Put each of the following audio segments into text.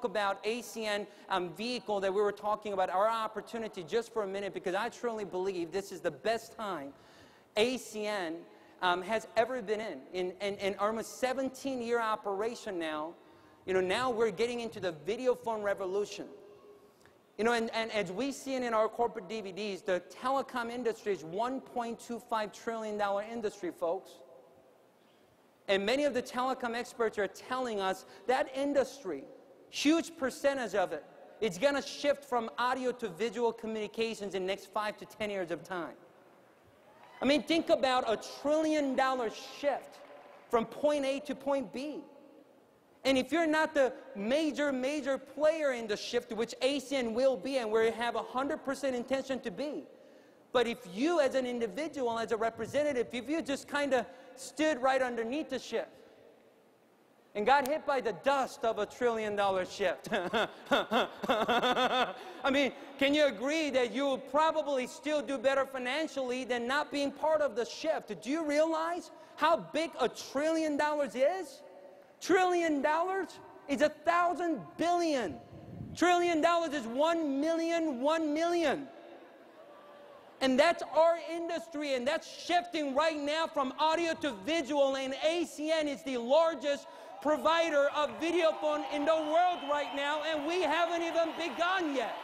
talk about ACN vehicle that we were talking about, our opportunity, just for a minute, because I truly believe this is the best time ACN has ever been in almost 17-year operation now. You know, now we're getting into the video phone revolution. You know, and as we see it in our corporate DVDs, the telecom industry is $1.25 trillion industry, folks. And many of the telecom experts are telling us that industry, huge percentage of it, it's going to shift from audio to visual communications in the next 5 to 10 years of time. I mean, think about a $1 trillion shift from point A to point B. And if you're not the major player in the shift, which ACN will be, and we have 100% intention to be, but if you as an individual, as a representative, if you just kind of stood right underneath the shift and got hit by the dust of a $1 trillion shift, I mean, can you agree that you will probably still do better financially than not being part of the shift? Do you realize how big $1 trillion is? $1 trillion is 1,000 billion. $1 trillion is 1 million, 1 million. And that's our industry, and that's shifting right now from audio to visual, and ACN is the largest provider of video phone in the world right now, and we haven't even begun yet.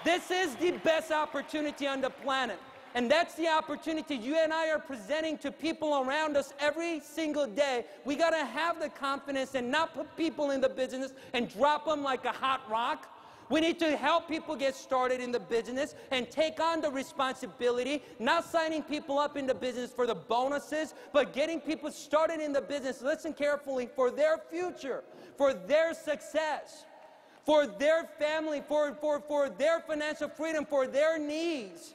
This is the best opportunity on the planet. And that's the opportunity you and I are presenting to people around us every single day. We got to have the confidence and not put people in the business and drop them like a hot rock. We need to help people get started in the business and take on the responsibility, not signing people up in the business for the bonuses, but getting people started in the business, listen carefully, for their future, for their success, for their family, for their financial freedom, for their needs.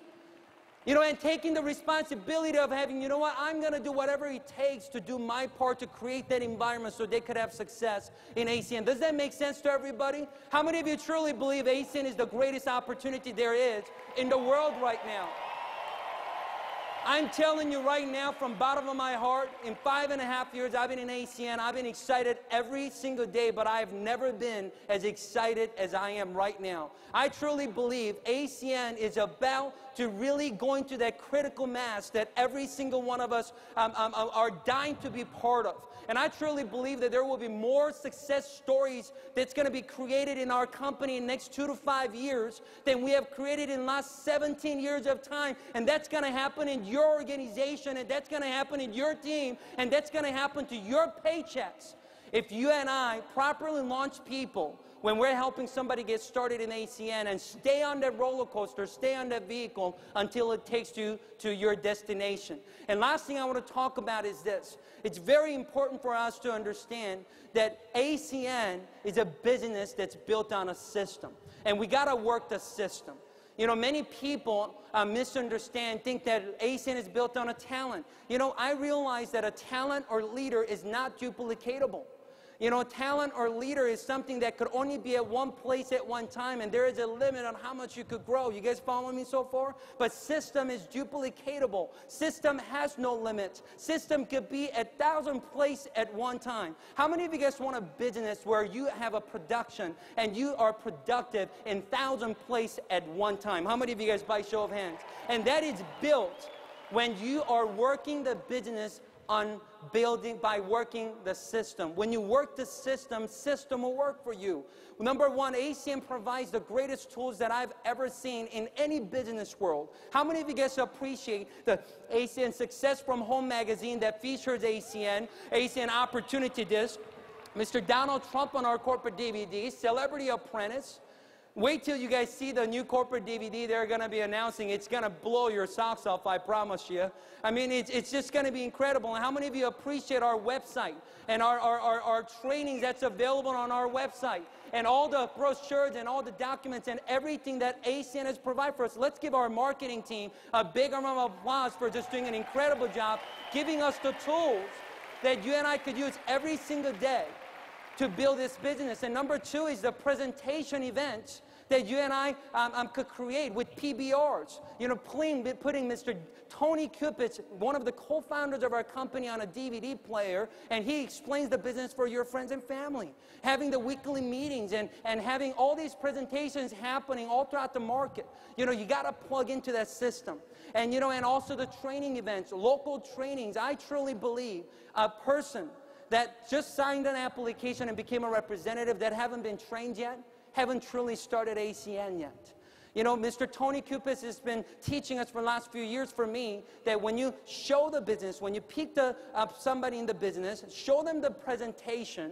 You know, and taking the responsibility of having, you know what, I'm going to do whatever it takes to do my part to create that environment so they could have success in ACN. Does that make sense to everybody? How many of you truly believe ACN is the greatest opportunity there is in the world right now? I'm telling you right now, from the bottom of my heart, in 5.5 years I've been in ACN, I've been excited every single day, but I've never been as excited as I am right now. I truly believe ACN is about to really going to that critical mass that every single one of us are dying to be part of. And I truly believe that there will be more success stories that's going to be created in our company in the next 2 to 5 years than we have created in the last 17 years of time. And that's going to happen in your organization, and that's going to happen in your team, and that's going to happen to your paychecks. If you and I properly launch people when we're helping somebody get started in ACN and stay on that roller coaster, stay on that vehicle until it takes you to your destination. And last thing I want to talk about is this. It's very important for us to understand that ACN is a business that's built on a system. And we got to work the system. You know, many people misunderstand, think that ACN is built on a talent. You know, I realize that a talent or leader is not duplicatable. You know, talent or leader is something that could only be at one place at one time, and there is a limit on how much you could grow. You guys following me so far? But system is duplicatable. System has no limits. System could be at 1,000 places at one time. How many of you guys want a business where you have a production and you are productive in 1,000 places at one time? How many of you guys, by show of hands? And that is built when you are working the business on building by working the system. When you work the system, system will work for you. Number one, ACN provides the greatest tools that I've ever seen in any business world. How many of you guys appreciate the ACN Success from Home magazine that features ACN Opportunity Disc, Mr. Donald Trump on our corporate DVD, Celebrity Apprentice? Wait till you guys see the new corporate DVD they're going to be announcing. It's going to blow your socks off, I promise you. I mean, it's just going to be incredible. And how many of you appreciate our website and our training that's available on our website and all the brochures and all the documents and everything that ACN has provided for us? Let's give our marketing team a big round of applause for just doing an incredible job, giving us the tools that you and I could use every single day to build this business. And number two is the presentation events that you and I could create with PBRs. You know, putting Mr. Tony Kupich, one of the co-founders of our company, on a DVD player, and he explains the business for your friends and family. Having the weekly meetings and having all these presentations happening all throughout the market. You know, you got to plug into that system. And, you know, and also the training events, local trainings. I truly believe a person that just signed an application and became a representative that haven't been trained yet, haven't truly started ACN yet. You know, Mr. Tony Kupis has been teaching us for the last few years for me that when you show the business, when you pick up somebody in the business, show them the presentation,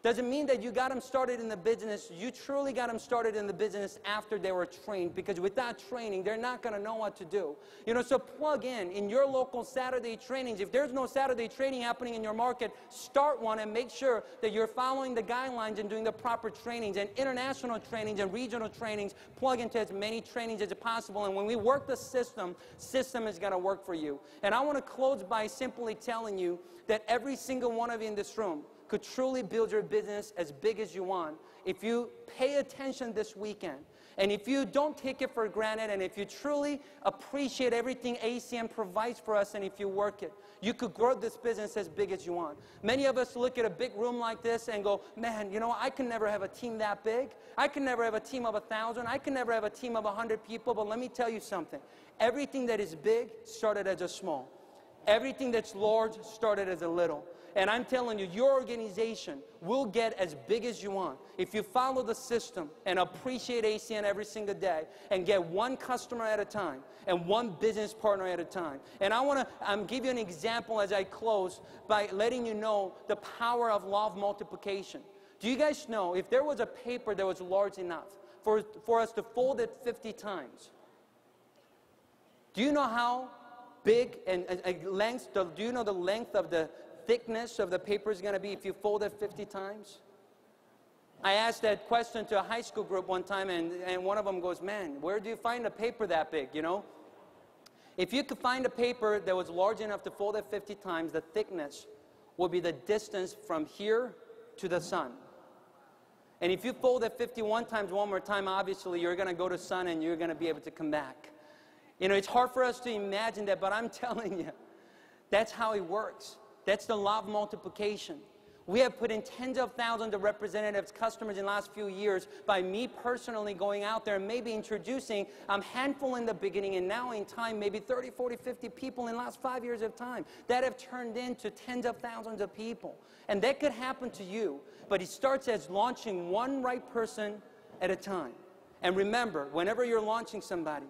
doesn't mean that you got them started in the business. You truly got them started in the business after they were trained, because without training, they're not going to know what to do. You know, so plug in your local Saturday trainings. If there's no Saturday training happening in your market, start one and make sure that you're following the guidelines and doing the proper trainings, and international trainings and regional trainings. Plug into as many trainings as possible. And when we work the system is going to work for you. And I want to close by simply telling you that every single one of you in this room could truly build your business as big as you want if you pay attention this weekend. And if you don't take it for granted, and if you truly appreciate everything ACN provides for us, and if you work it, you could grow this business as big as you want. Many of us look at a big room like this and go, man, you know, I can never have a team that big. I can never have a team of 1,000. I can never have a team of 100 people. But let me tell you something. Everything that is big started as a small. Everything that's large started as a little. And I'm telling you, your organization will get as big as you want if you follow the system and appreciate ACN every single day and get one customer at a time and one business partner at a time. And I want to give you an example as I close by letting you know the power of law of multiplication. Do you guys know if there was a paper that was large enough for us to fold it 50 times, do you know how big and length, do you know the length of the thickness of the paper is going to be if you fold it 50 times? I asked that question to a high school group one time, and one of them goes, man, where do you find a paper that big, you know? If you could find a paper that was large enough to fold it 50 times, the thickness would be the distance from here to the sun. And if you fold it 51 times one more time, obviously you're going to go to sun and you're going to be able to come back. You know, it's hard for us to imagine that, but I'm telling you, that's how it works. That's the law of multiplication. We have put in tens of thousands of representatives, customers in the last few years by me personally going out there and maybe introducing a handful in the beginning, and now in time maybe 30, 40, 50 people in the last 5 years of time that have turned into tens of thousands of people. And that could happen to you, but it starts as launching one right person at a time. And remember, whenever you're launching somebody,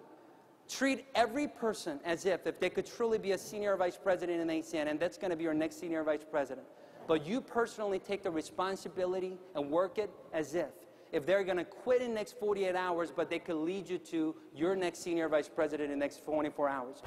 treat every person as if they could truly be a senior vice president in ACN, and that's going to be your next senior vice president. But you personally take the responsibility and work it as if they're going to quit in the next 48 hours, but they could lead you to your next senior vice president in the next 24 hours.